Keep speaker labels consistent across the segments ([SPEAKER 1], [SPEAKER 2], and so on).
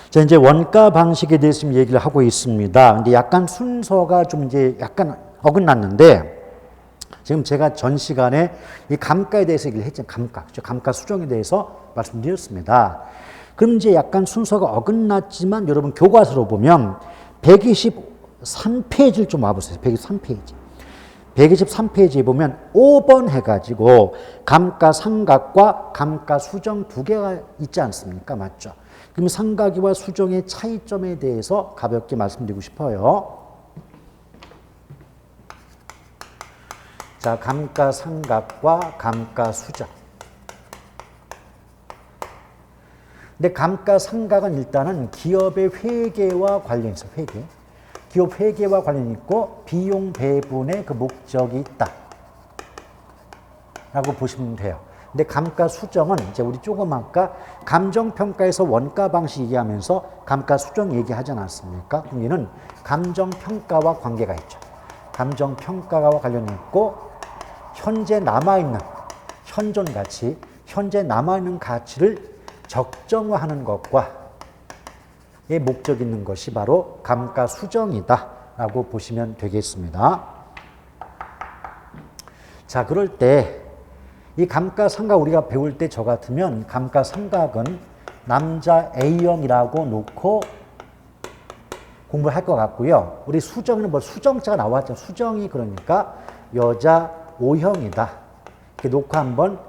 [SPEAKER 1] 자, 이제 원가 방식에 대해서 지금 얘기를 하고 있습니다. 근데 약간 순서가 좀 이제 약간 어긋났는데, 지금 제가 전 시간에 이 감가에 대해서 얘기를 했잖아요. 감가 수정에 대해서 말씀드렸습니다. 그럼 이제 약간 순서가 어긋났지만 여러분 교과서로 보면 123페이지를 좀 와보세요. 123페이지. 123페이지에 보면 5번 해가지고 감가상각과 감가수정 두 개가 있지 않습니까? 맞죠? 그럼 상각이와 수정의 차이점에 대해서 가볍게 말씀드리고 싶어요. 자, 감가상각과 감가수정. 근데 감가상각은 일단은 기업의 회계와 관련이 있어요. 회계. 기업 회계와 관련이 있고 비용 배분의 그 목적이 있다 라고 보시면 돼요. 근데 감가수정은 이제 우리 조금 아까 감정평가에서 원가 방식 얘기하면서 감가수정 얘기하지 않았습니까? 그럼 얘는 감정평가와 관계가 있죠. 감정평가와 관련이 있고 현재 남아있는 현존가치, 현재 남아있는 가치를 적정화하는 것과 의 목적 있는 것이 바로 감가수정이다 라고 보시면 되겠습니다. 자, 그럴 때 이 감가상각 우리가 배울 때 저 같으면 감가상각은 남자 A형이라고 놓고 공부를 할 것 같고요. 우리 수정은 뭐 수정자가 나왔죠. 수정이 그러니까 여자 O형이다. 이렇게 놓고 한번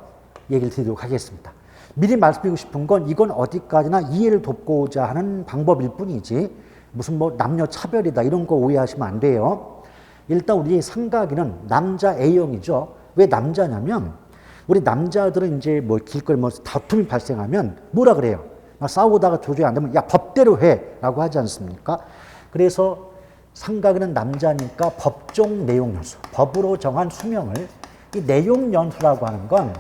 [SPEAKER 1] 얘기를 드리도록 하겠습니다. 미리 말씀드리고 싶은 건 이건 어디까지나 이해를 돕고자 하는 방법일 뿐이지 무슨 뭐 남녀 차별이다 이런 거 오해하시면 안 돼요. 일단 우리 상각이는 남자 A형이죠. 왜 남자냐면 우리 남자들은 이제 뭐 길거리 뭐 다툼이 발생하면 뭐라 그래요? 막 싸우다가 조정이 안 되면 야 법대로 해라고 하지 않습니까? 그래서 상각이는 남자니까 법정 내용 연수, 법으로 정한 수명을 이 내용 연수라고 하는 건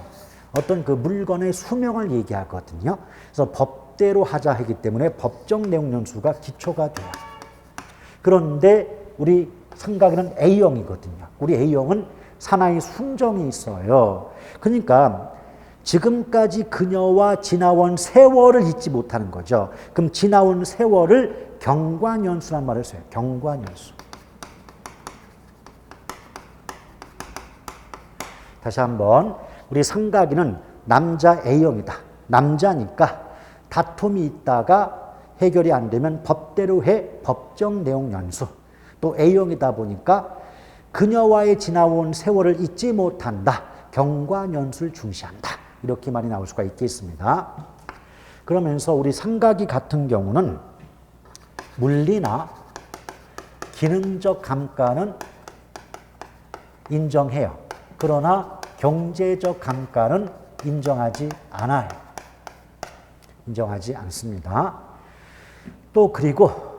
[SPEAKER 1] 어떤 그 물건의 수명을 얘기하거든요. 그래서 법대로 하자 하기 때문에 법정 내용 연수가 기초가 돼요. 그런데 우리 상각에는 A형이거든요. 우리 A형은 사나이 순정이 있어요. 그러니까 지금까지 그녀와 지나온 세월을 잊지 못하는 거죠. 그럼 지나온 세월을 경과년수란 말을 써요. 경과년수. 다시 한번 우리 상각이는 남자 A형이다. 남자니까 다툼이 있다가 해결이 안 되면 법대로 해 법정 내용 연수. 또 A형이다 보니까 그녀와의 지나온 세월을 잊지 못한다. 경과년수를 중시한다. 이렇게 말이 나올 수가 있겠습니다. 그러면서 우리 상각이 같은 경우는 물리나 기능적 감가는 인정해요. 그러나 경제적 감가는 인정하지 않아요. 인정하지 않습니다. 또 그리고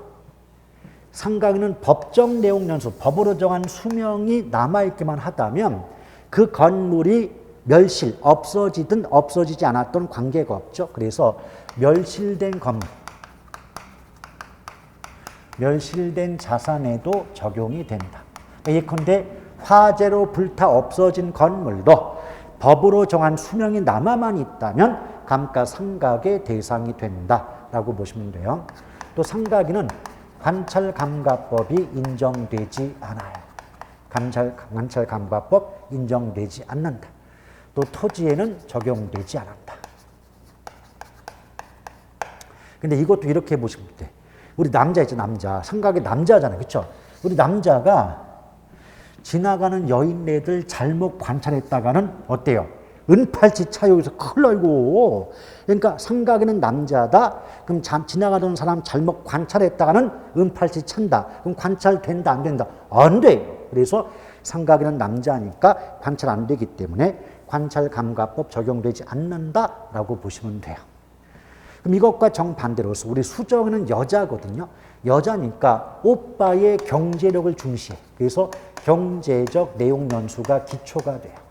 [SPEAKER 1] 상각에는 법정 내용 연수, 법으로 정한 수명이 남아있기만 하다면 그 건물이 멸실, 없어지든 없어지지 않았던 관계가 없죠. 그래서 멸실된 건물, 멸실된 자산에도 적용이 된다. 예컨대 화재로 불타 없어진 건물도 법으로 정한 수명이 남아만 있다면 감가상각의 대상이 된다라고 보시면 돼요. 또 상각에는 관찰감가법이 인정되지 않아요. 관찰감가법 인정되지 않는다. 또 토지에는 적용되지 않는다. 근데 이것도 이렇게 보시면 돼. 우리 남자 있죠, 남자. 상각의 남자잖아요. 그렇죠? 우리 남자가 지나가는 여인네들 잘못 관찰했다가는 어때요? 은팔찌 차요. 그래서 큰일 날고. 그러니까 상각에는 남자다. 그럼 지나가던 사람 잘못 관찰했다가는 은팔찌 찬다. 그럼 관찰된다, 안 된다? 안 돼요. 그래서 상각에는 남자니까 관찰 안 되기 때문에 관찰감가법 적용되지 않는다라고 보시면 돼요. 그럼 이것과 정반대로서 우리 수정은 여자거든요. 여자니까 오빠의 경제력을 중시해. 그래서 경제적 내용 연수가 기초가 돼요.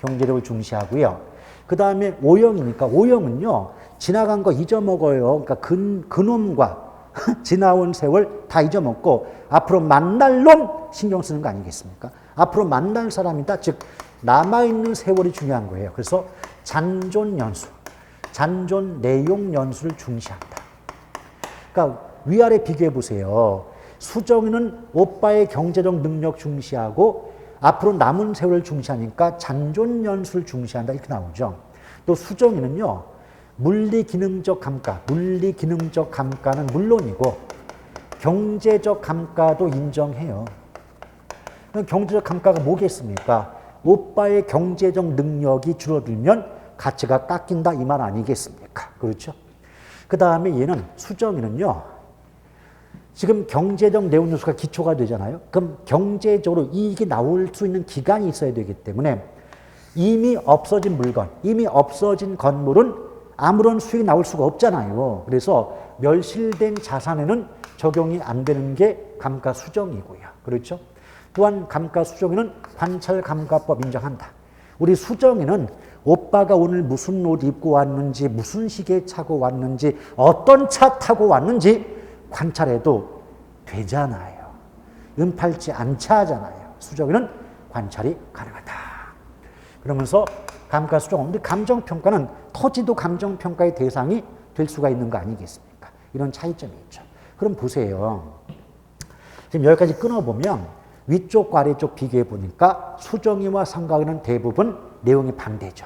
[SPEAKER 1] 경제력을 중시하고요. 그 다음에 O형이니까 O형은요. 지나간 거 잊어먹어요. 그러니까 그놈과 지나온 세월 다 잊어먹고 앞으로 만날 놈 신경 쓰는 거 아니겠습니까? 앞으로 만날 사람이다. 즉 남아있는 세월이 중요한 거예요. 그래서 잔존 연수, 잔존 내용 연수를 중시한다. 그러니까 위아래 비교해 보세요. 수정이는 오빠의 경제적 능력 중시하고 앞으로 남은 세월을 중시하니까 잔존연수를 중시한다 이렇게 나오죠. 또 수정이는요. 물리기능적 감가는 물론이고 경제적 감가도 인정해요. 경제적 감가가 뭐겠습니까? 오빠의 경제적 능력이 줄어들면 가치가 깎인다 이 말 아니겠습니까? 그렇죠? 그 다음에 얘는 수정이는요. 지금 경제적 내용 요소가 기초가 되잖아요. 그럼 경제적으로 이익이 나올 수 있는 기간이 있어야 되기 때문에 이미 없어진 물건, 이미 없어진 건물은 아무런 수익이 나올 수가 없잖아요. 그래서 멸실된 자산에는 적용이 안 되는 게 감가수정이고요. 그렇죠? 또한 감가수정에는 관찰감가법 인정한다. 우리 수정에는 오빠가 오늘 무슨 옷 입고 왔는지, 무슨 시계 차고 왔는지, 어떤 차 타고 왔는지 관찰해도 되잖아요. 은팔지 않지 하잖아요. 수정에는 관찰이 가능하다. 그러면서 감가수정, 근데 감정평가는 토지도 감정평가의 대상이 될 수가 있는 거 아니겠습니까? 이런 차이점이 있죠. 그럼 보세요. 지금 여기까지 끊어보면 위쪽과 아래쪽 비교해 보니까 수정이와 상각이는 대부분 내용이 반대죠.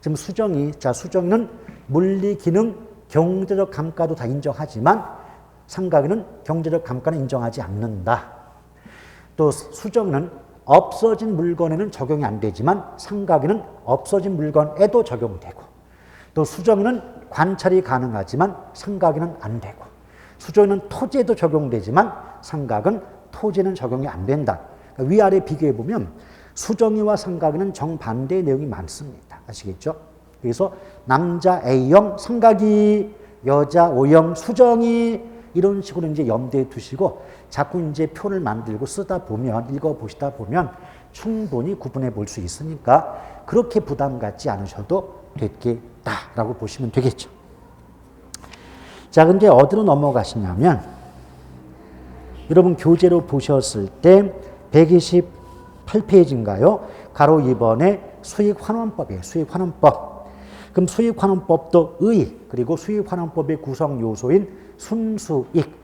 [SPEAKER 1] 지금 수정이는 물리, 기능, 경제적 감가도 다 인정하지만 상각이는 경제적 감가는 인정하지 않는다. 또 수정이는 없어진 물건에는 적용이 안 되지만 상각이는 없어진 물건에도 적용되고 또 수정이는 관찰이 가능하지만 상각이는 안 되고 수정이는 토지에도 적용되지만 상각은 토지는 적용이 안 된다. 그러니까 위아래 비교해 보면 수정이와 상각이는 정반대의 내용이 많습니다. 아시겠죠? 그래서 남자 A형 상각이, 여자 O형 수정이 이런 식으로 이제 염두에 두시고 자꾸 이제 표를 만들고 쓰다 보면 읽어보시다 보면 충분히 구분해 볼 수 있으니까 그렇게 부담 갖지 않으셔도 되겠다라고 보시면 되겠죠. 자, 근데 어디로 넘어가시냐면 여러분 교재로 보셨을 때 128페이지인가요? 가로 2번에 수익환원법이에요. 수익환원법. 그럼 수익환원법도 의 그리고 수익환원법의 구성 요소인 순수익,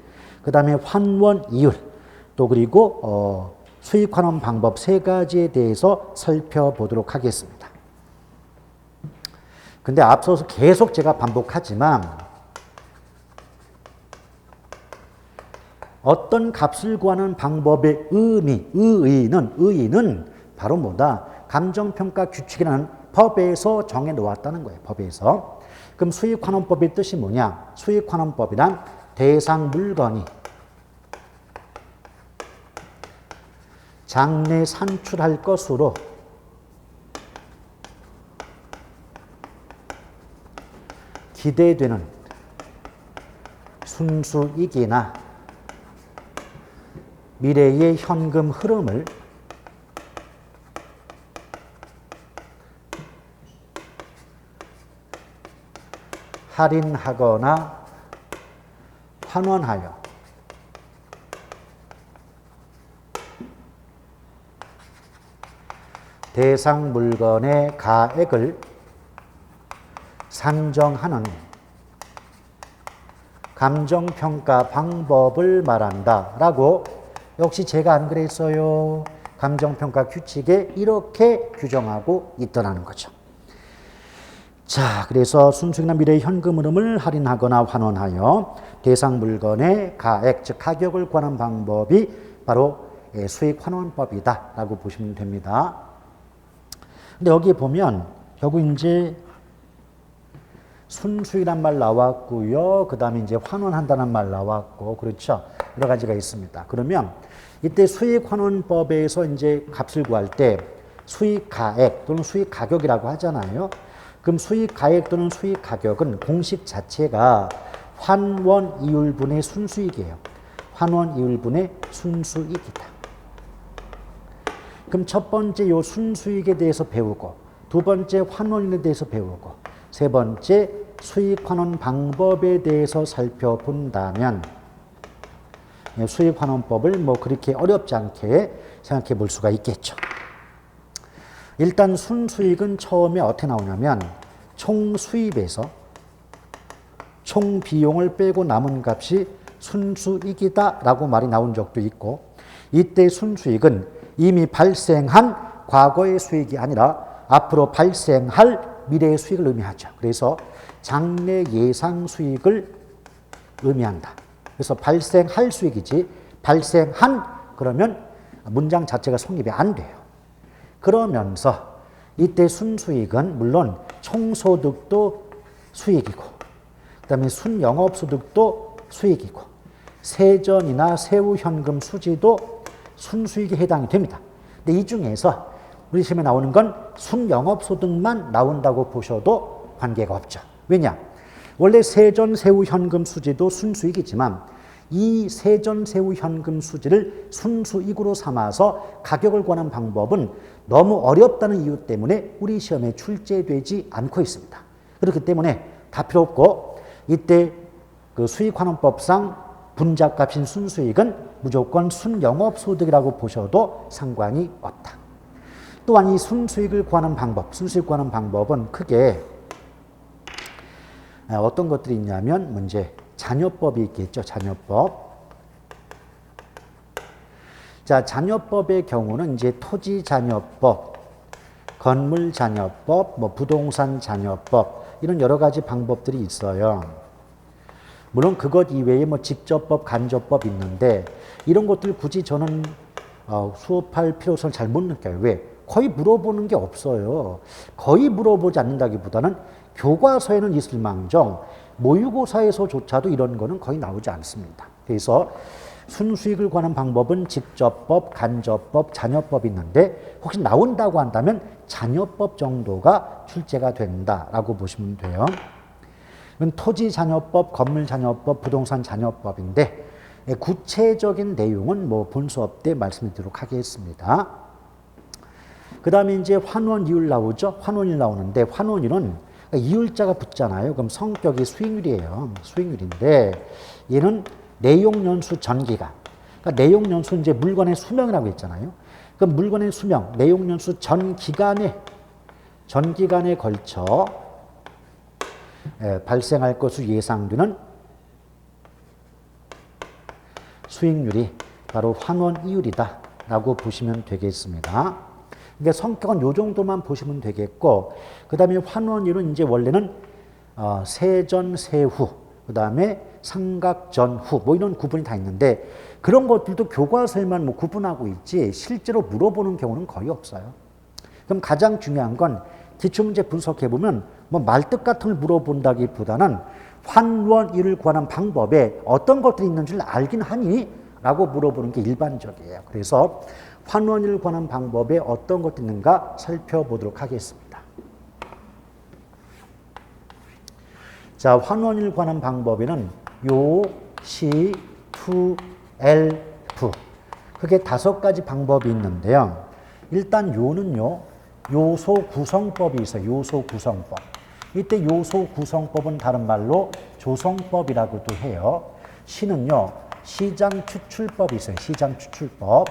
[SPEAKER 1] 그 다음에 환원 이율, 또 그리고 수익환원 방법 세 가지에 대해서 살펴보도록 하겠습니다. 근데 앞서서 계속 제가 반복하지만 어떤 값을 구하는 방법의 의의는 바로 뭐다? 감정평가 규칙이라는 법에서 정해 놓았다는 거예요. 법에서. 그럼 수익환원법의 뜻이 뭐냐? 수익환원법이란 대상 물건이 장래 산출할 것으로 기대되는 순수익이나 미래의 현금 흐름을 할인하거나 환원하여 대상 물건의 가액을 산정하는 감정평가 방법을 말한다라고 역시 제가 안 그랬어요. 감정평가 규칙에 이렇게 규정하고 있더라는 거죠. 자, 그래서 순수익이나 미래의 현금 흐름을 할인하거나 환원하여 대상 물건의 가액, 즉 가격을 구하는 방법이 바로 수익환원법이다 라고 보시면 됩니다. 근데 여기 보면 결국 이제 순수익이란 말 나왔고요. 그 다음에 이제 환원한다는 말 나왔고, 그렇죠? 여러 가지가 있습니다. 그러면 이때 수익환원법에서 이제 값을 구할 때 수익가액 또는 수익가격이라고 하잖아요. 그럼 수익가액 또는 수익가격은 공식 자체가 환원이율분의 순수익이에요. 환원이율분의 순수익이다. 그럼 첫 번째 요 순수익에 대해서 배우고, 두 번째 환원에 대해서 배우고, 세 번째 수익환원 방법에 대해서 살펴본다면 수익환원법을 뭐 그렇게 어렵지 않게 생각해 볼 수가 있겠죠. 일단 순수익은 처음에 어떻게 나오냐면 총 수입에서 총 비용을 빼고 남은 값이 순수익이다라고 말이 나온 적도 있고, 이때 순수익은 이미 발생한 과거의 수익이 아니라 앞으로 발생할 미래의 수익을 의미하죠. 그래서 장래 예상 수익을 의미한다. 그래서 발생할 수익이지 발생한 그러면 문장 자체가 성립이 안 돼요. 그러면서 이때 순수익은 물론 총소득도 수익이고 그다음에 순영업소득도 수익이고 세전이나 세후현금 수지도 순수익에 해당이 됩니다. 근데 이 중에서 우리 시험에 나오는 건 순영업소득만 나온다고 보셔도 관계가 없죠. 왜냐? 원래 세전, 세후, 현금 수지도 순수익이지만 이 세전, 세후, 현금 수지를 순수익으로 삼아서 가격을 구하는 방법은 너무 어렵다는 이유 때문에 우리 시험에 출제되지 않고 있습니다. 그렇기 때문에 다 필요 없고 이때 그 수익환원법상 분자값인 순수익은 무조건 순영업소득이라고 보셔도 상관이 없다. 또한 이 순수익을 구하는 방법, 순수익 구하는 방법은 크게 어떤 것들이 있냐면 문제 잔여법이 있겠죠. 잔여법. 자, 잔여법의 경우는 이제 토지 잔여법, 건물 잔여법, 뭐 부동산 잔여법 이런 여러 가지 방법들이 있어요. 물론 그것 이외에 뭐 직접법, 간접법 있는데 이런 것들 굳이 저는 수업할 필요성을 잘 못 느껴요. 왜? 거의 물어보는 게 없어요. 거의 물어보지 않는다기보다는 교과서에는 있을 망정 모의고사에서조차도 이런 거는 거의 나오지 않습니다. 그래서 순수익을 구하는 방법은 직접법, 간접법, 잔여법이 있는데 혹시 나온다고 한다면 잔여법 정도가 출제가 된다라고 보시면 돼요. 토지 잔여법, 건물 잔여법, 부동산 잔여법인데 구체적인 내용은 뭐 본 수업 때 말씀드리도록 하겠습니다. 그 다음에 이제 환원이율 나오죠. 환원이율 나오는데 환원이율은 이율자가 붙잖아요. 그럼 성격이 수익률이에요. 수익률인데 얘는 내용연수 전기간. 그러니까 내용연수 이제 물건의 수명이라고 했잖아요. 그럼 물건의 수명, 내용연수 전기간에 걸쳐 발생할 것으로 예상되는 수익률이 바로 환원이율이다라고 보시면 되겠습니다. 그러니까 성격은 요 정도만 보시면 되겠고, 그 다음에 환원율은 이제 원래는 세전, 세후, 그 다음에 상각 전후, 뭐 이런 구분이 다 있는데 그런 것들도 교과서에만 뭐 구분하고 있지 실제로 물어보는 경우는 거의 없어요. 그럼 가장 중요한 건 기출문제 분석해보면 뭐 말뜻 같은 걸 물어본다기보다는 환원율을 구하는 방법에 어떤 것들이 있는 줄 알긴 하니? 라고 물어보는 게 일반적이에요. 그래서 환원율을 구하는 방법에 어떤 것들이 있는가 살펴보도록 하겠습니다. 자, 환원율을 구하는 방법에는 요, 시, 투, 엘프 그게 5가지 방법이 있는데요. 일단 요는요. 요소 구성법이 있어요. 요소 구성법. 이때 요소 구성법은 다른 말로 조성법이라고도 해요. 시는요. 시장 추출법이 있어요. 시장 추출법.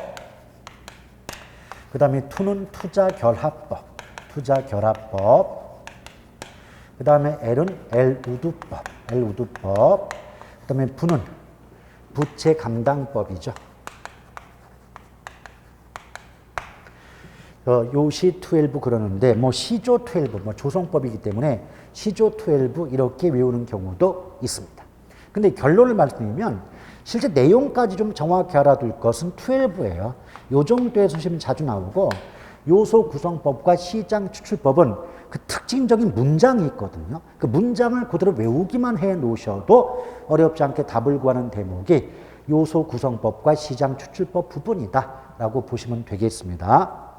[SPEAKER 1] 그 다음에 투는 투자 결합법. 투자 결합법. 그 다음에 L은 L우두법. L우두법. 그 다음에 부는 부채 감당법이죠. 요시 12 그러는데 뭐 시조 12, 뭐 조성법이기 때문에 시조 12 이렇게 외우는 경우도 있습니다. 근데 결론을 말씀드리면 실제 내용까지 좀 정확히 알아둘 것은 12예요. 요 정도에서 시험 자주 나오고 요소 구성법과 시장 추출법은 그 특징적인 문장이 있거든요. 그 문장을 그대로 외우기만 해 놓으셔도 어렵지 않게 답을 구하는 대목이 요소 구성법과 시장 추출법 부분이다라고 보시면 되겠습니다.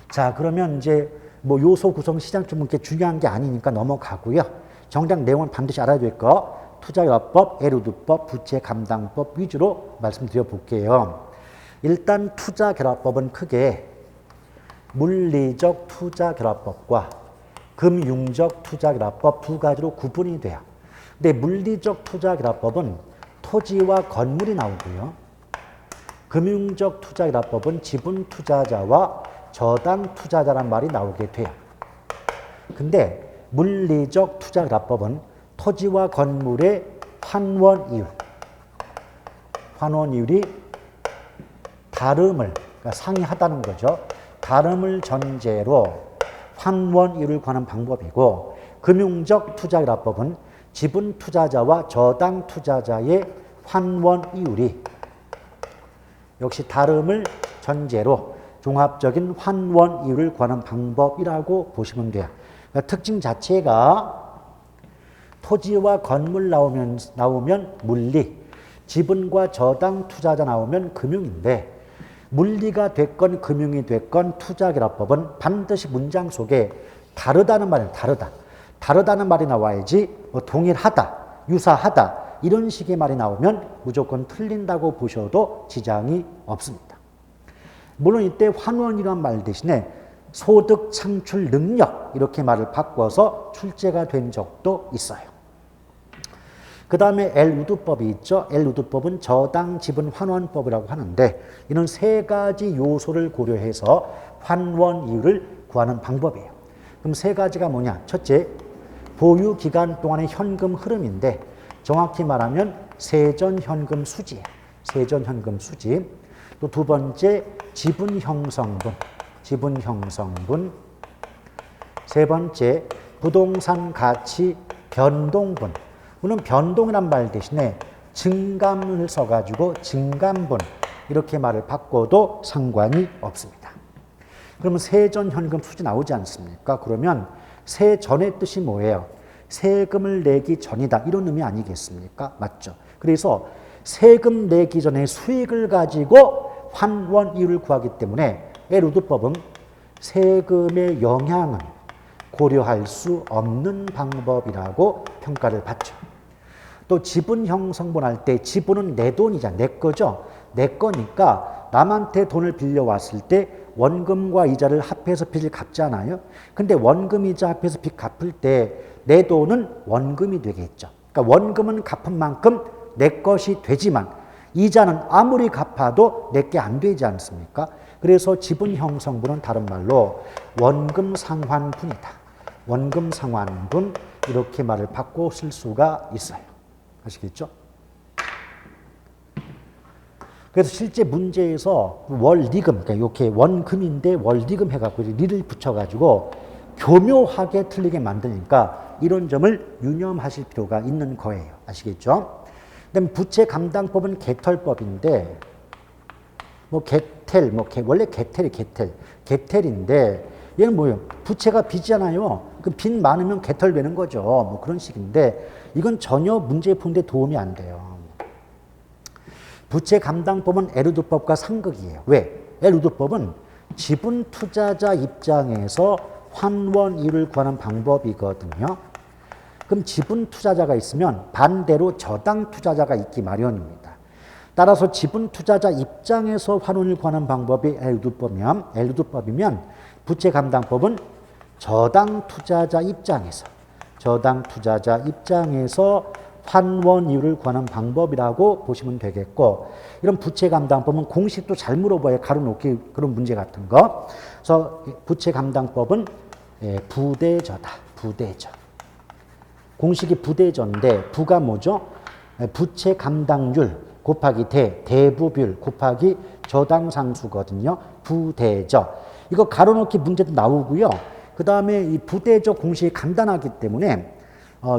[SPEAKER 1] 자, 그러면 이제 뭐 요소 구성 시장 좀 그렇게 중요한 게 아니니까 넘어가고요. 정작 내용은 반드시 알아야 될 거 투자협법, L우두법, 부채 감당법 위주로 말씀드려 볼게요. 일단 투자결합법은 크게 물리적 투자결합법과 금융적 투자결합법 두 가지로 구분이 돼요. 근데 물리적 투자결합법은 토지와 건물이 나오고요. 금융적 투자결합법은 지분 투자자와 저당 투자자란 말이 나오게 돼요. 근데 물리적 투자결합법은 토지와 건물의 환원이율이 다름을, 그러니까 상이하다는 거죠. 다름을 전제로 환원이율을 구하는 방법이고, 금융적 투자결합법은 지분 투자자와 저당 투자자의 환원이율이 역시 다름을 전제로 종합적인 환원이율을 구하는 방법이라고 보시면 돼요. 그러니까 특징 자체가 토지와 건물 나오면 물리, 지분과 저당 투자자 나오면 금융인데, 물리가 됐건 금융이 됐건 투자결합법은 반드시 문장 속에 다르다는 말은 다르다는 말이 나와야지 뭐 동일하다, 유사하다 이런 식의 말이 나오면 무조건 틀린다고 보셔도 지장이 없습니다. 물론 이때 환원이란 말 대신에 소득 창출 능력 이렇게 말을 바꿔서 출제가 된 적도 있어요. 그 다음에 엘우드법이 있죠. 엘우드법은 저당 지분 환원법이라고 하는데, 이는 세 가지 요소를 고려해서 환원이율을 구하는 방법이에요. 그럼 세 가지가 뭐냐? 첫째, 보유 기간 동안의 현금 흐름인데, 정확히 말하면 세전현금 수지예요. 세전현금 수지. 또 두 번째, 지분 형성분. 세 번째, 부동산 가치 변동분. 물론 변동이란 말 대신에 증감을 써가지고 증감분 이렇게 말을 바꿔도 상관이 없습니다. 그러면 세전현금 수지 나오지 않습니까? 그러면 세전의 뜻이 뭐예요? 세금을 내기 전이다 이런 의미 아니겠습니까? 맞죠? 그래서 세금 내기 전에 수익을 가지고 환원이율을 구하기 때문에 엘우드법은 세금의 영향은 고려할 수 없는 방법이라고 평가를 받죠. 또 지분 형성분 할 때 지분은 내 돈이잖아. 내 거죠. 내 거니까 남한테 돈을 빌려왔을 때 원금과 이자를 합해서 빚을 갚잖아요. 근데 원금 이자 합해서 빚 갚을 때 내 돈은 원금이 되겠죠. 그러니까 원금은 갚은 만큼 내 것이 되지만 이자는 아무리 갚아도 내게 안 되지 않습니까? 그래서 지분 형성분은 다른 말로 원금 상환분이다. 원금 상환분 이렇게 말을 바꿔 쓸 수가 있어요. 아시겠죠? 그래서 실제 문제에서 월리금, 그러니까 이렇게 원금인데 월리금 해갖고 리를 붙여가지고 교묘하게 틀리게 만드니까 이런 점을 유념하실 필요가 있는 거예요. 아시겠죠? 그다음에 부채 감당법은 개털법인데, 원래 개텔인데 얘는 뭐예요? 부채가 빚이잖아요. 그 빚 많으면 개털되는 거죠. 뭐 그런 식인데 이건 전혀 문제 푸는데 도움이 안 돼요. 부채 감당법은 엘우드법과 상극이에요. 왜? 엘우드법은 지분 투자자 입장에서 환원이율을 구하는 방법이거든요. 그럼 지분 투자자가 있으면 반대로 저당 투자자가 있기 마련입니다. 따라서 지분 투자자 입장에서 환원을 구하는 방법이 엘우드법이면 부채 감당법은 저당 투자자 입장에서 환원이율을 구하는 방법이라고 보시면 되겠고, 이런 부채 감당법은 공식도 잘 물어봐야 가로놓기 그런 문제 같은 거. 그래서 부채 감당법은 부대저다. 공식이 부대저인데 부가 뭐죠? 부채 감당률 곱하기 대부비율 곱하기 저당상수거든요. 부대저. 이거 가로놓기 문제도 나오고요. 그 다음에 이 부대저 공식이 간단하기 때문에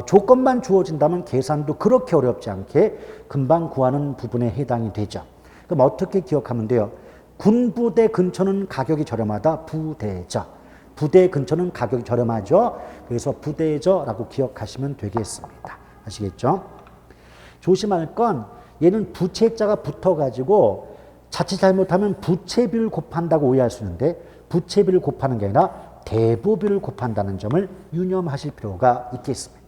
[SPEAKER 1] 조건만 주어진다면 계산도 그렇게 어렵지 않게 금방 구하는 부분에 해당이 되죠. 그럼 어떻게 기억하면 돼요? 군부대 근처는 가격이 저렴하다. 부대 근처는 가격이 저렴하죠. 그래서 부대저라고 기억하시면 되겠습니다. 아시겠죠? 조심할 건 얘는 부채자가 붙어가지고 자칫 잘못하면 부채비를 곱한다고 오해할 수 있는데 부채비를 곱하는 게 아니라 대부비를 곱한다는 점을 유념하실 필요가 있겠습니다.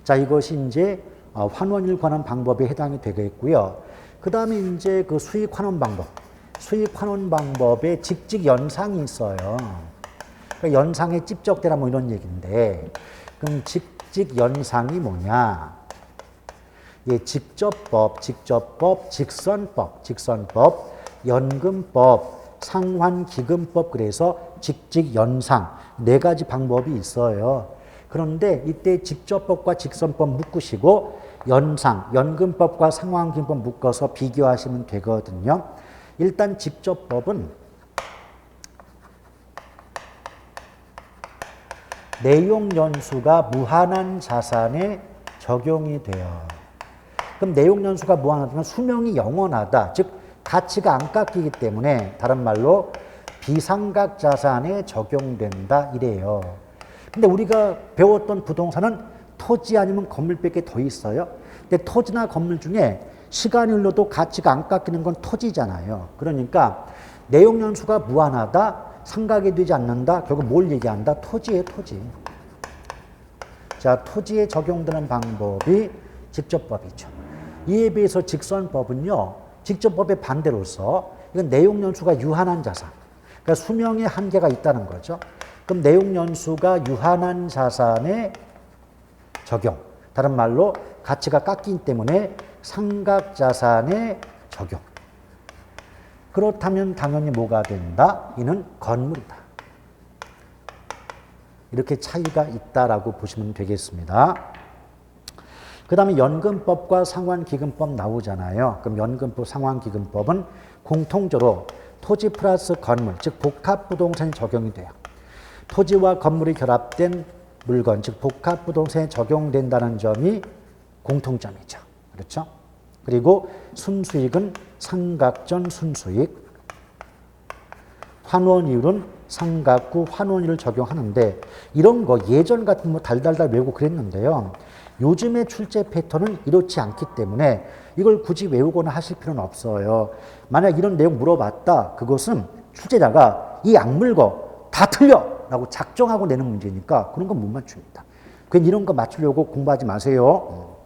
[SPEAKER 1] 자, 이것이 이제 환원을 관한 방법에 해당이 되겠고요. 그 다음에 이제 그 수익 환원 방법. 수익 환원 방법에 직직 연상이 있어요. 그러니까 연상에 찝적대라 뭐 이런 얘기인데, 그럼 직직 연상이 뭐냐? 예, 직접법, 직선법, 연금법, 상환기금법, 그래서 직직연상 네 가지 방법이 있어요. 그런데 이때 직접법과 직선법 묶으시고 연상, 연금법과 상환기금법 묶어서 비교하시면 되거든요. 일단 직접법은 내용연수가 무한한 자산에 적용이 돼요. 그럼 내용연수가 무한하다면 수명이 영원하다, 즉 가치가 안 깎이기 때문에 다른 말로 비상각 자산에 적용된다 이래요. 근데 우리가 배웠던 부동산은 토지 아니면 건물밖에 더 있어요. 근데 토지나 건물 중에 시간이 흘러도 가치가 안 깎이는 건 토지잖아요. 그러니까 내용연수가 무한하다, 상각이 되지 않는다, 결국 뭘 얘기한다? 토지예요, 토지. 자, 토지에 적용되는 방법이 직접법이죠. 이에 비해서 직선법은요, 직접법의 반대로서 이건 내용연수가 유한한 자산, 그러니까 수명의 한계가 있다는 거죠. 그럼 내용연수가 유한한 자산에 적용, 다른 말로 가치가 깎이기 때문에 상각자산에 적용. 그렇다면 당연히 뭐가 된다? 이는 건물이다. 이렇게 차이가 있다라고 보시면 되겠습니다. 그 다음에 연금법과 상환기금법 나오잖아요. 그럼 연금법, 상환기금법은 공통적으로 토지 플러스 건물, 즉 복합부동산이 적용이 돼요. 토지와 건물이 결합된 물건, 즉 복합부동산에 적용된다는 점이 공통점이죠. 그렇죠? 그리고 순수익은 상각전 순수익, 환원이율은 상각구 환원이율을 적용하는데 이런 거 예전 같은 뭐 달달달 외우고 그랬는데요. 요즘의 출제 패턴은 이렇지 않기 때문에 이걸 굳이 외우거나 하실 필요는 없어요. 만약 이런 내용 물어봤다, 그것은 출제자가 이 악물고 다 틀려 라고 작정하고 내는 문제니까 그런 건 못 맞춥니다. 그냥 이런 거 맞추려고 공부하지 마세요.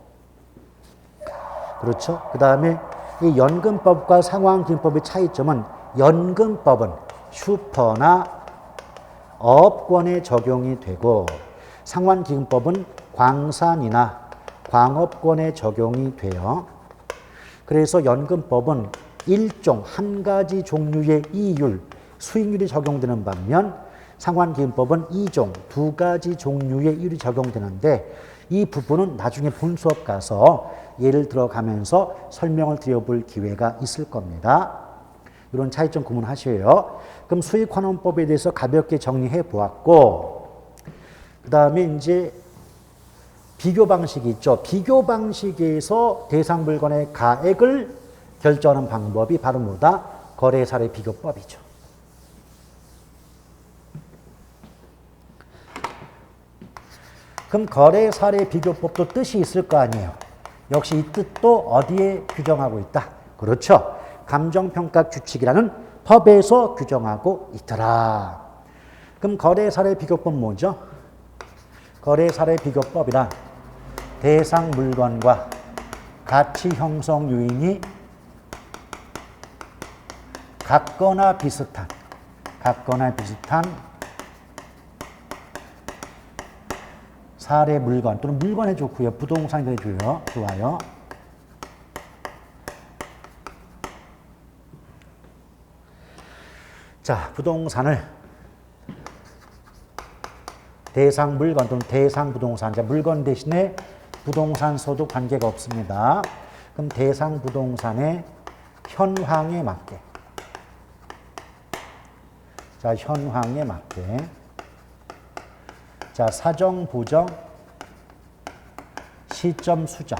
[SPEAKER 1] 그렇죠? 그 다음에 이 연금법과 상환기금법의 차이점은 연금법은 슈퍼나 업권에 적용이 되고 상환기금법은 광산이나 광업권에 적용이 돼요. 그래서 연금법은 일종 한 가지 종류의 이율, 수익률이 적용되는 반면 상환기금법은 이종 두 가지 종류의 이율이 적용되는데 이 부분은 나중에 본 수업 가서 예를 들어가면서 설명을 드려볼 기회가 있을 겁니다. 이런 차이점 구분하셔요. 그럼 수익환원법에 대해서 가볍게 정리해 보았고, 그 다음에 이제 비교 방식이 있죠. 비교 방식에서 대상 물건의 가액을 결정하는 방법이 바로 뭐다? 거래 사례 비교법이죠. 그럼 거래 사례 비교법도 뜻이 있을 거 아니에요. 역시 이 뜻도 어디에 규정하고 있다? 그렇죠. 감정평가 규칙이라는 법에서 규정하고 있더라. 그럼 거래 사례 비교법 뭐죠? 거래 사례 비교법이란 대상 물건과 가치 형성 요인이 같거나 비슷한 사례 물건 또는 물건에 좋고요. 부동산에 좋고요. 좋아요. 자, 부동산을 대상 물건 또는 대상 부동산, 자, 물건 대신에 부동산 소득 관계가 없습니다. 그럼 대상 부동산의 현황에 맞게, 자, 현황에 맞게, 자, 사정, 보정, 시점, 수정,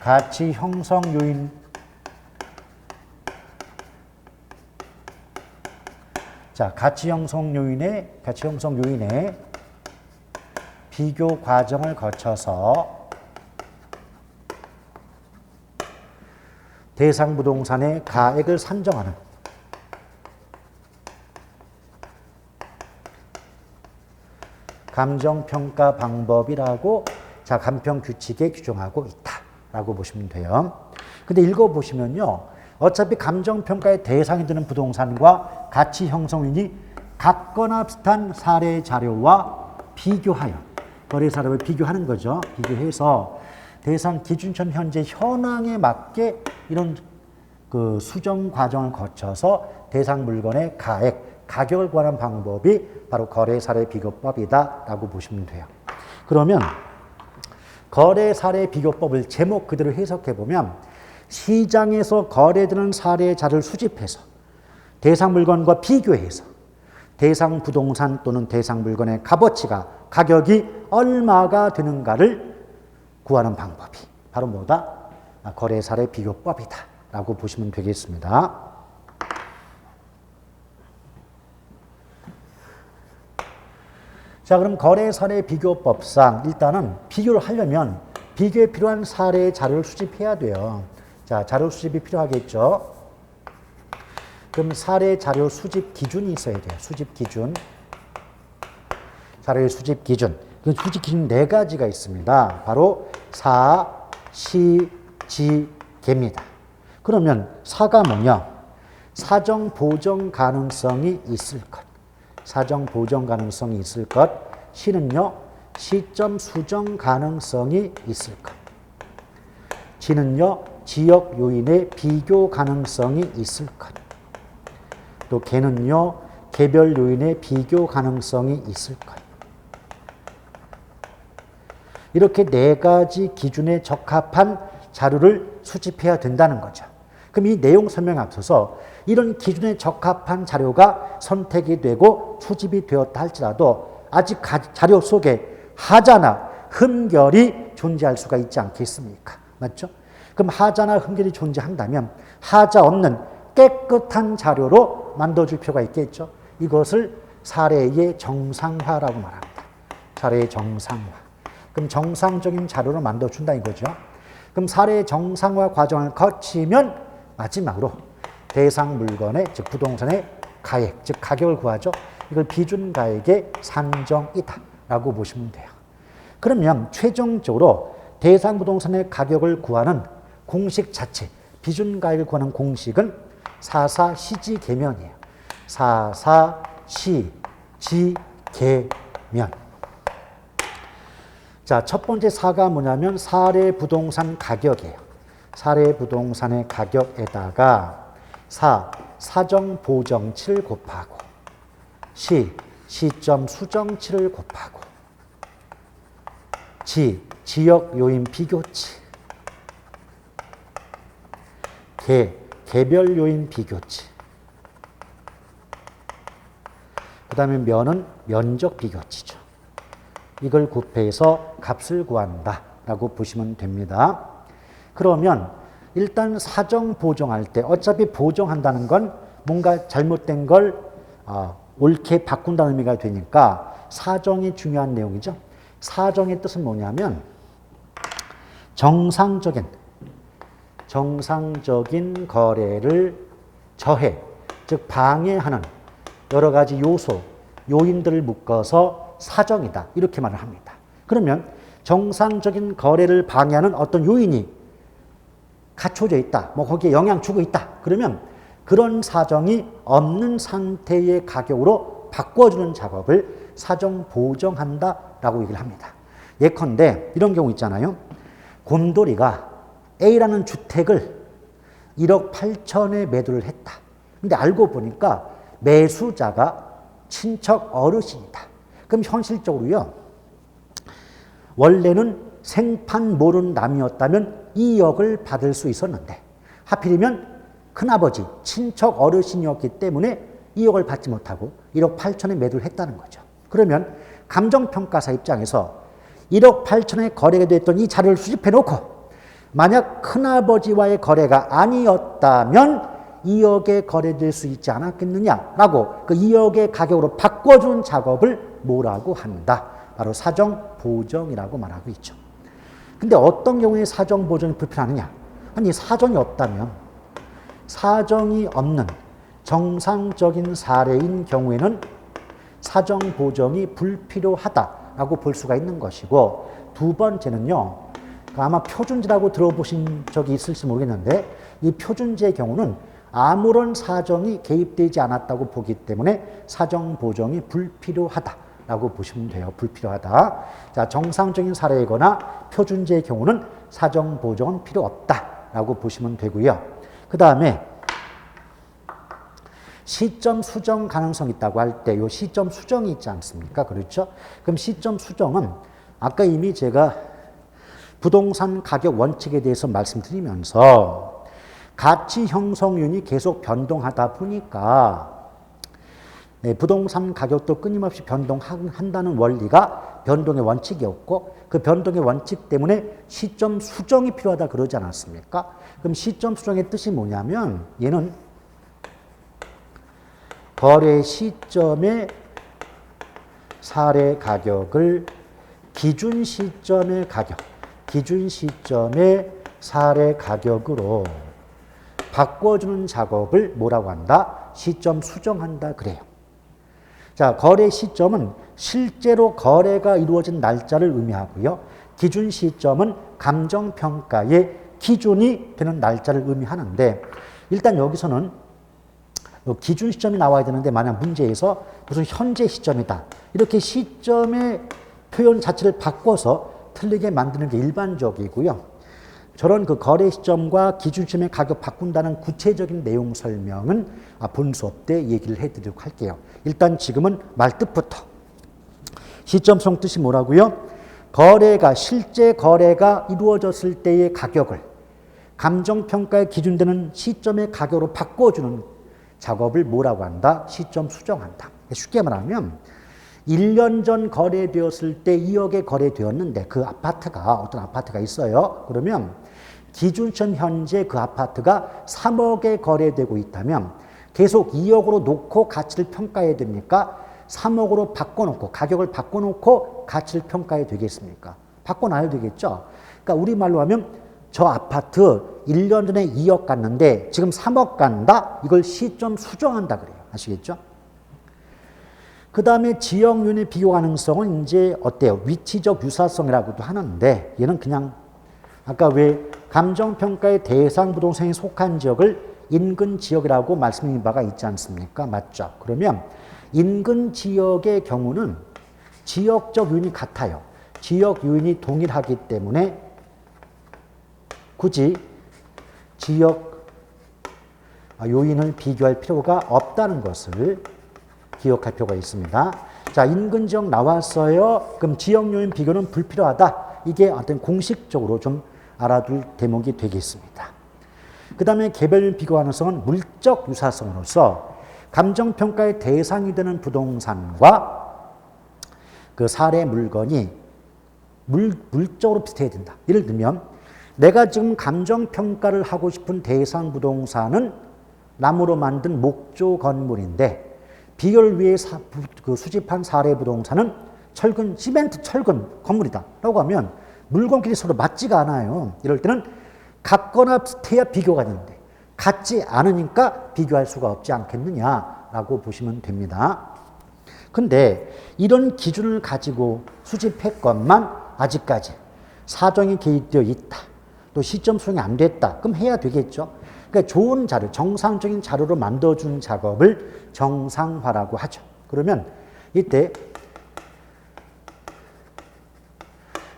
[SPEAKER 1] 가치 형성 요인, 자, 가치 형성 요인의 비교 과정을 거쳐서 대상 부동산의 가액을 산정하는 감정평가 방법이라고 자, 감평 규칙에 규정하고 있다라고 보시면 돼요. 근데 읽어보시면요. 어차피 감정평가의 대상이 되는 부동산과 가치 형성인이 같거나 비슷한 사례 자료와 비교하여 거래 사례를 비교하는 거죠. 비교해서 대상 기준점 현재 현황에 맞게 이런 그 수정 과정을 거쳐서 대상 물건의 가격을 구하는 방법이 바로 거래 사례 비교법이다라고 보시면 돼요. 그러면 거래 사례 비교법을 제목 그대로 해석해 보면 시장에서 거래되는 사례 자료를 수집해서 대상 물건과 비교해서 대상 부동산 또는 대상 물건의 값어치가 가격이 얼마가 되는가를 구하는 방법이 바로 뭐다? 거래 사례 비교법이다 라고 보시면 되겠습니다. 자, 그럼 거래 사례 비교법상 일단은 비교를 하려면 비교에 필요한 사례 자료를 수집해야 돼요. 자, 자료 수집이 필요하겠죠. 그럼 사례 자료 수집 기준이 있어야 돼요. 수집 기준. 자료의 수집 기준. 그 수집 기준 4가지가 있습니다. 바로 사, 시, 지, 개입니다. 그러면 사가 뭐냐? 사정 보정 가능성이 있을 것. 사정 보정 가능성이 있을 것. 시는요, 시점 수정 가능성이 있을 것. 지는요, 지역 요인의 비교 가능성이 있을 것. 또 개는요, 개별 요인의 비교 가능성이 있을 것. 이렇게 4가지 기준에 적합한 자료를 수집해야 된다는 거죠. 그럼 이 내용 설명에 앞서서 이런 기준에 적합한 자료가 선택이 되고 수집이 되었다 할지라도 아직 자료 속에 하자나 흠결이 존재할 수가 있지 않겠습니까? 맞죠? 그럼 하자나 흠결이 존재한다면 하자 없는 깨끗한 자료로 만들어줄 필요가 있겠죠. 이것을 사례의 정상화라고 말합니다. 사례의 정상화. 그럼 정상적인 자료로 만들어준다 이거죠. 그럼 사례의 정상화 과정을 거치면 마지막으로 대상 물건의 즉 부동산의 가액, 즉 가격을 구하죠. 이걸 비준가액의 산정이다 라고 보시면 돼요. 그러면 최종적으로 대상 부동산의 가격을 구하는 공식 자체, 비준가액을 구하는 공식은 사사시지계면이에요. 사사시지계면. 자, 첫 번째 사가 뭐냐면 사례 부동산 가격이에요. 사례 부동산의 가격에다가 사정 보정치를 곱하고 시점 수정치를 곱하고 지역 요인 비교치 개별 요인 비교치 그 다음에 면은 면적 비교치죠. 이걸 곱해서 값을 구한다 라고 보시면 됩니다. 그러면 일단 사정 보정할 때 어차피 보정한다는 건 뭔가 잘못된 걸 옳게 바꾼다는 의미가 되니까 사정이 중요한 내용이죠. 사정의 뜻은 뭐냐면 정상적인 거래를 저해, 즉 방해하는 여러 가지 요소, 요인들을 묶어서 사정이다 이렇게 말을 합니다. 그러면 정상적인 거래를 방해하는 어떤 요인이 갖춰져 있다, 뭐 거기에 영향 주고 있다. 그러면 그런 사정이 없는 상태의 가격으로 바꿔주는 작업을 사정 보정한다라고 얘기를 합니다. 예컨대 이런 경우 있잖아요. 곰돌이가 A라는 주택을 1억 8천에 매도를 했다. 근데 알고 보니까 매수자가 친척 어르신이다. 그럼 현실적으로요, 원래는 생판 모르는 남이었다면 2억을 받을 수 있었는데 하필이면 큰아버지, 친척 어르신이었기 때문에 2억을 받지 못하고 1억 8천에 매도를 했다는 거죠. 그러면 감정평가사 입장에서 1억 8천에 거래가 됐던 이 자료를 수집해 놓고 만약 큰아버지와의 거래가 아니었다면 2억에 거래될 수 있지 않았겠느냐라고 그 2억의 가격으로 바꿔주는 작업을 뭐라고 한다? 바로 사정 보정이라고 말하고 있죠. 근데 어떤 경우에 사정 보정이 불필요하느냐? 아니, 사정이 없다면, 사정이 없는 정상적인 사례인 경우에는 사정 보정이 불필요하다라고 볼 수가 있는 것이고, 두 번째는요, 아마 표준제라고 들어보신 적이 있을지 모르겠는데 이 표준제의 경우는 아무런 사정이 개입되지 않았다고 보기 때문에 사정 보정이 불필요하다라고 보시면 돼요. 불필요하다. 자, 정상적인 사례이거나 표준제의 경우는 사정 보정은 필요 없다라고 보시면 되고요. 그 다음에 시점 수정 가능성 있다고 할 때 이 시점 수정이 있지 않습니까? 그렇죠? 그럼 시점 수정은 아까 이미 제가 부동산 가격 원칙에 대해서 말씀드리면서 가치 형성률이 계속 변동하다 보니까 부동산 가격도 끊임없이 변동한다는 원리가 변동의 원칙이었고 그 변동의 원칙 때문에 시점 수정이 필요하다 그러지 않았습니까? 그럼 시점 수정의 뜻이 뭐냐면 얘는 거래 시점의 사례 가격을 기준 시점의 가격, 기준 시점의 사례 가격으로 바꿔주는 작업을 뭐라고 한다? 시점 수정한다 그래요. 자, 거래 시점은 실제로 거래가 이루어진 날짜를 의미하고요. 기준 시점은 감정평가의 기준이 되는 날짜를 의미하는데 일단 여기서는 기준 시점이 나와야 되는데 만약 문제에서 무슨 현재 시점이다. 이렇게 시점의 표현 자체를 바꿔서 틀리게 만드는 게 일반적이고요. 저런 그 거래 시점과 기준 시점의 가격 바꾼다는 구체적인 내용 설명은 본 수업 때 얘기를 해드리도록 할게요. 일단 지금은 말뜻부터. 시점 수정 뜻이 뭐라고요? 실제 거래가 이루어졌을 때의 가격을 감정평가의 기준되는 시점의 가격으로 바꿔주는 작업을 뭐라고 한다? 시점 수정한다. 쉽게 말하면 1년 전 거래되었을 때 2억에 거래되었는데 그 아파트가 어떤 아파트가 있어요. 그러면 기준점 현재 그 아파트가 3억에 거래되고 있다면 계속 2억으로 놓고 가치를 평가해야 됩니까? 3억으로 바꿔놓고 가격을 바꿔놓고 가치를 평가해야 되겠습니까? 바꿔놔야 되겠죠. 그러니까 우리말로 하면 저 아파트 1년 전에 2억 갔는데 지금 3억 간다? 이걸 시점 수정한다 그래요. 아시겠죠? 그 다음에 지역 유닛 비교 가능성은 이제 어때요? 위치적 유사성이라고도 하는데 얘는 그냥 아까 왜 감정평가의 대상 부동산에 속한 지역을 인근 지역이라고 말씀드린 바가 있지 않습니까? 맞죠? 그러면 인근 지역의 경우는 지역적 요인이 같아요. 지역 요인이 동일하기 때문에 굳이 지역 요인을 비교할 필요가 없다는 것을 기억할 필요가 있습니다. 자, 인근 지역 나왔어요. 그럼 지역 요인 비교는 불필요하다. 이게 어떤 공식적으로 좀 알아둘 대목이 되겠습니다. 그 다음에 개별 요인 비교 가능성은 물적 유사성으로서 감정평가의 대상이 되는 부동산과 그 사례 물건이 물적으로 비슷해야 된다. 예를 들면 내가 지금 감정평가를 하고 싶은 대상 부동산은 나무로 만든 목조 건물인데 비교를 위해 수집한 사례 부동산은 시멘트 철근 건물이다 라고 하면 물건끼리 서로 맞지가 않아요. 이럴 때는 같거나 비슷해야 비교가 되는데 같지 않으니까 비교할 수가 없지 않겠느냐라고 보시면 됩니다. 근데 이런 기준을 가지고 수집했건만 아직까지 사정이 개입되어 있다. 또 시점 수정이 안 됐다. 그럼 해야 되겠죠. 그러니까 좋은 자료, 정상적인 자료로 만들어준 작업을 정상화라고 하죠. 그러면 이때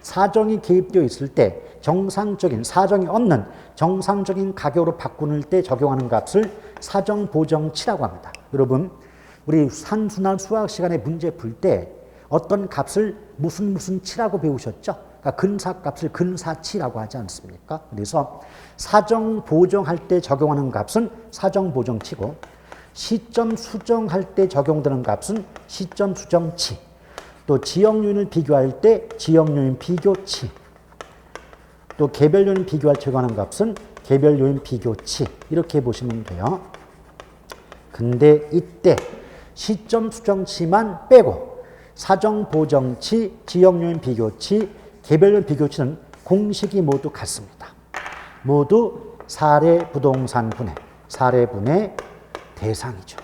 [SPEAKER 1] 사정이 개입되어 있을 때 사정이 없는 정상적인 가격으로 바꾸는 때 적용하는 값을 사정보정치라고 합니다. 여러분, 우리 산수나 수학 시간에 문제 풀 때 어떤 값을 무슨 치라고 배우셨죠? 그러니까 근사값을 근사치라고 하지 않습니까? 그래서 사정보정할 때 적용하는 값은 사정보정치고 시점 수정할 때 적용되는 값은 시점 수정치, 또 지역 요인을 비교할 때 지역 요인 비교치, 또 개별 요인 비교할 때 적용하는 값은 개별 요인 비교치 이렇게 보시면 돼요. 근데 이때 시점 수정치만 빼고 사정 보정치, 지역 요인 비교치, 개별 요인 비교치는 공식이 모두 같습니다. 모두 사례 부동산 분해, 사례분의 대상이죠.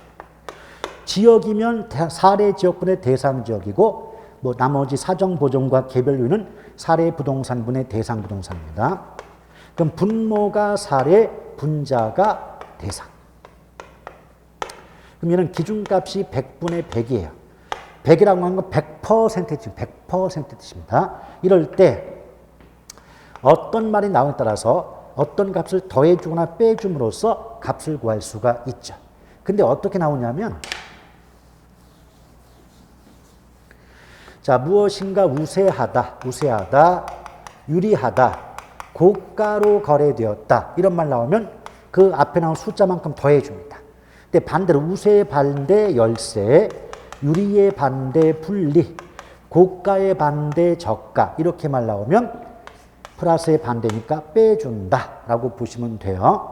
[SPEAKER 1] 지역이면 사례 지역분의 대상 지역이고 나머지 사정 보정과 개별 요인은 사례 부동산 분의 대상 부동산입니다. 그럼 분모가 사례, 분자가 대상. 그럼 얘는 기준값이 100분의 100이에요. 100이라고 하는 건 100% 뜻입니다. 이럴 때 어떤 말이 나오냐에 따라서 어떤 값을 더해주거나 빼줌으로써 값을 구할 수가 있죠. 근데 어떻게 나오냐면, 자, 무엇인가 우세하다, 유리하다, 고가로 거래되었다. 이런 말 나오면 그 앞에 나온 숫자만큼 더해줍니다. 근데 반대로 우세의 반대 열세, 유리의 반대 분리, 고가의 반대 저가 이렇게 말 나오면 플러스의 반대니까 빼준다라고 보시면 돼요.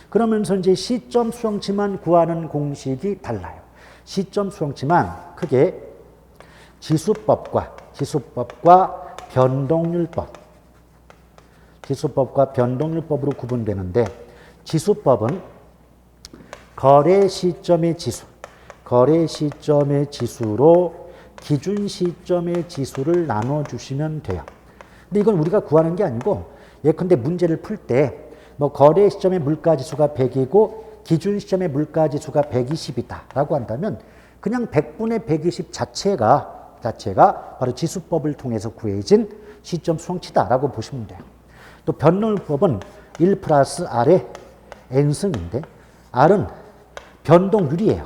[SPEAKER 1] 그러면서 이제 시점 수정치만 구하는 공식이 달라요. 시점 수정치만 크게 지수법과 변동률법으로 구분되는데, 지수법은 거래 시점의 지수로 기준 시점의 지수를 나눠주시면 돼요. 근데 이건 우리가 구하는 게 아니고, 예컨대 문제를 풀 때 뭐 거래 시점의 물가지수가 100이고 기준 시점의 물가지수가 120이다 라고 한다면 그냥 100분의 120 자체가 바로 지수법을 통해서 구해진 시점 수정치다라고 보시면 돼요. 또 변동률법은 1 플러스 R의 N승인데, R은 변동률이에요.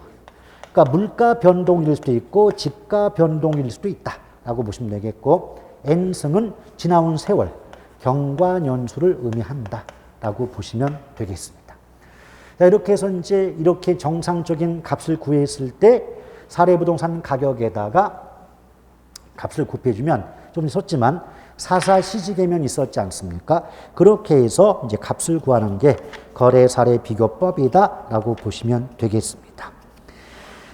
[SPEAKER 1] 그러니까 물가 변동률일 수도 있고 집가 변동률일 수도 있다라고 보시면 되겠고, N승은 지나온 세월, 경과년수를 의미한다라고 보시면 되겠습니다. 자, 이렇게 해서 이제 이렇게 정상적인 값을 구했을 때 사례부동산 가격에다가 값을 곱해주면, 좀 있었지만 사사시지개면 있었지 않습니까? 그렇게 해서 이제 값을 구하는 게 거래 사례 비교법이다라고 보시면 되겠습니다.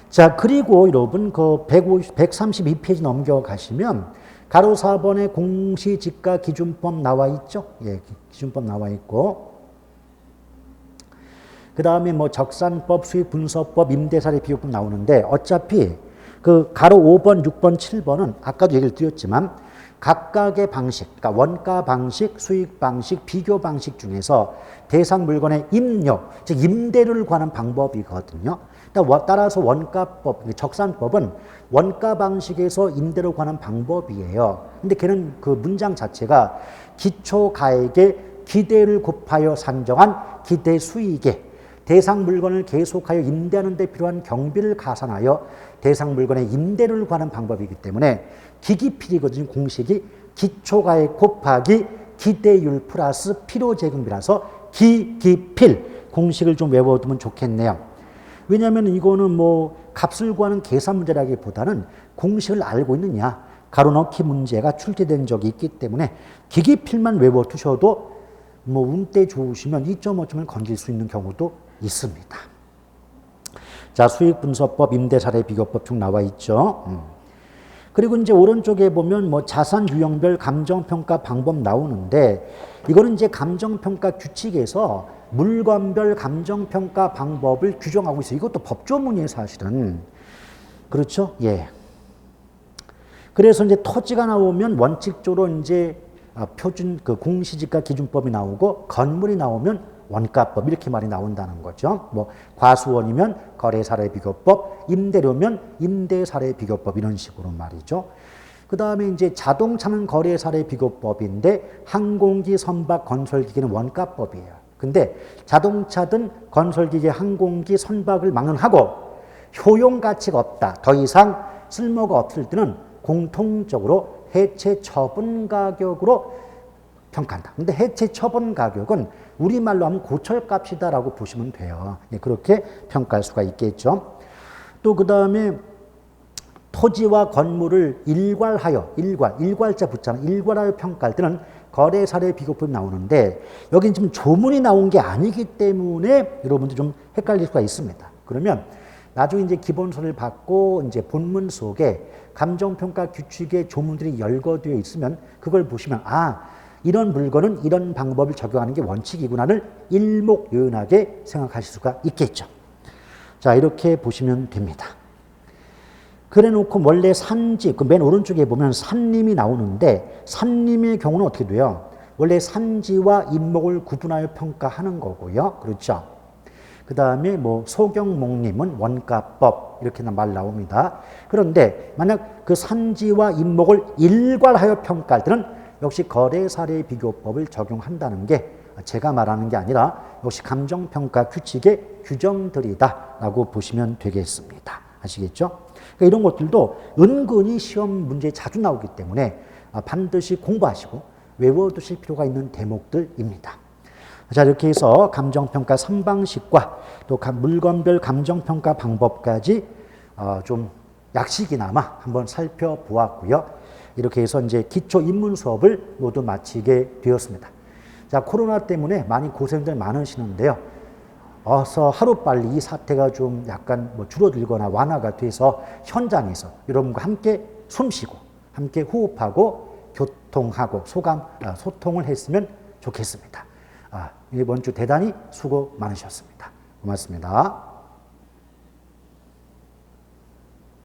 [SPEAKER 1] 자, 그리고 여러분 그 132페이지 넘겨가시면 가로 4번에 공시지가 기준법 나와 있죠? 예, 기준법 나와 있고, 그 다음에 뭐 적산법, 수익분서법, 임대사례 비교법 나오는데, 어차피 그 가로 5번, 6번, 7번은 아까도 얘기를 드렸지만 각각의 방식, 그러니까 원가 방식, 수익 방식, 비교 방식 중에서 대상 물건의 임료, 즉 임대료를 구하는 방법이거든요. 따라서 원가법, 적산법은 원가 방식에서 임대료 구하는 방법이에요. 근데 걔는 그 문장 자체가 기초가액의 기대를 곱하여 산정한 기대 수익에 대상 물건을 계속하여 임대하는 데 필요한 경비를 가산하여 대상 물건의 임대료를 구하는 방법이기 때문에 기기필이거든요. 공식이 기초가액 곱하기 기대율 플러스 필요재금비라서 기기필 공식을 좀 외워두면 좋겠네요. 왜냐하면 이거는 뭐 값을 구하는 계산 문제라기보다는 공식을 알고 있느냐, 가로넣기 문제가 출제된 적이 있기 때문에 기기필만 외워두셔도 뭐 운때 좋으시면 2.5점을 건질 수 있는 경우도 있습니다. 자, 수익분서법, 임대사례 비교법 중 나와 있죠. 그리고 이제 오른쪽에 보면 뭐 자산 유형별 감정평가 방법 나오는데, 이거는 이제 감정평가 규칙에서 물건별 감정평가 방법을 규정하고 있어요. 이것도 법조문이에요, 사실은. 그렇죠? 예. 그래서 이제 토지가 나오면 원칙적으로 이제 표준 그 공시지가 기준법이 나오고, 건물이 나오면 원가법 이렇게 말이 나온다는 거죠. 뭐 과수원이면 거래사례 비교법, 임대료면 임대사례 비교법 이런 식으로 말이죠. 그 다음에 이제 자동차는 거래사례 비교법인데 항공기, 선박, 건설기기는 원가법이에요. 근데 자동차든 건설기계, 항공기, 선박을 막론하고 효용 가치가 없다, 더 이상 쓸모가 없을 때는 공통적으로 해체 처분 가격으로 평가한다. 근데 해체 처분 가격은 우리말로 하면 고철값이다라고 보시면 돼요. 그렇게 평가할 수가 있겠죠. 또 그 다음에 토지와 건물을 일괄자 붙잖아요. 일괄하여 평가할 때는 거래사례 비교법이 나오는데, 여긴 지금 조문이 나온 게 아니기 때문에 여러분들 좀 헷갈릴 수가 있습니다. 그러면 나중에 이제 기본서를 받고 이제 본문 속에 감정평가 규칙의 조문들이 열거되어 있으면 그걸 보시면, 이런 물건은 이런 방법을 적용하는 게 원칙이구나를 일목요연하게 생각하실 수가 있겠죠. 자, 이렇게 보시면 됩니다. 그래 놓고 원래 산지, 그 맨 오른쪽에 보면 산림이 나오는데, 산림의 경우는 어떻게 돼요? 원래 산지와 임목을 구분하여 평가하는 거고요. 그렇죠? 그 다음에 뭐 소경목림은 원가법 이렇게 말 나옵니다. 그런데 만약 그 산지와 임목을 일괄하여 평가할 때는 역시 거래사례 비교법을 적용한다는 게 제가 말하는 게 아니라 역시 감정평가 규칙의 규정들이다라고 보시면 되겠습니다. 아시겠죠? 그러니까 이런 것들도 은근히 시험 문제에 자주 나오기 때문에 반드시 공부하시고 외워두실 필요가 있는 대목들입니다. 자, 이렇게 해서 감정평가 3방식과 또 물건별 감정평가 방법까지 좀 약식이나마 한번 살펴보았고요. 이렇게 해서 이제 기초 입문 수업을 모두 마치게 되었습니다. 자, 코로나 때문에 많이 고생들 많으시는데요. 어서 하루빨리 이 사태가 좀 약간 줄어들거나 완화가 돼서 현장에서 여러분과 함께 숨쉬고 함께 호흡하고 교통하고 소통을 했으면 좋겠습니다. 이번 주 대단히 수고 많으셨습니다. 고맙습니다.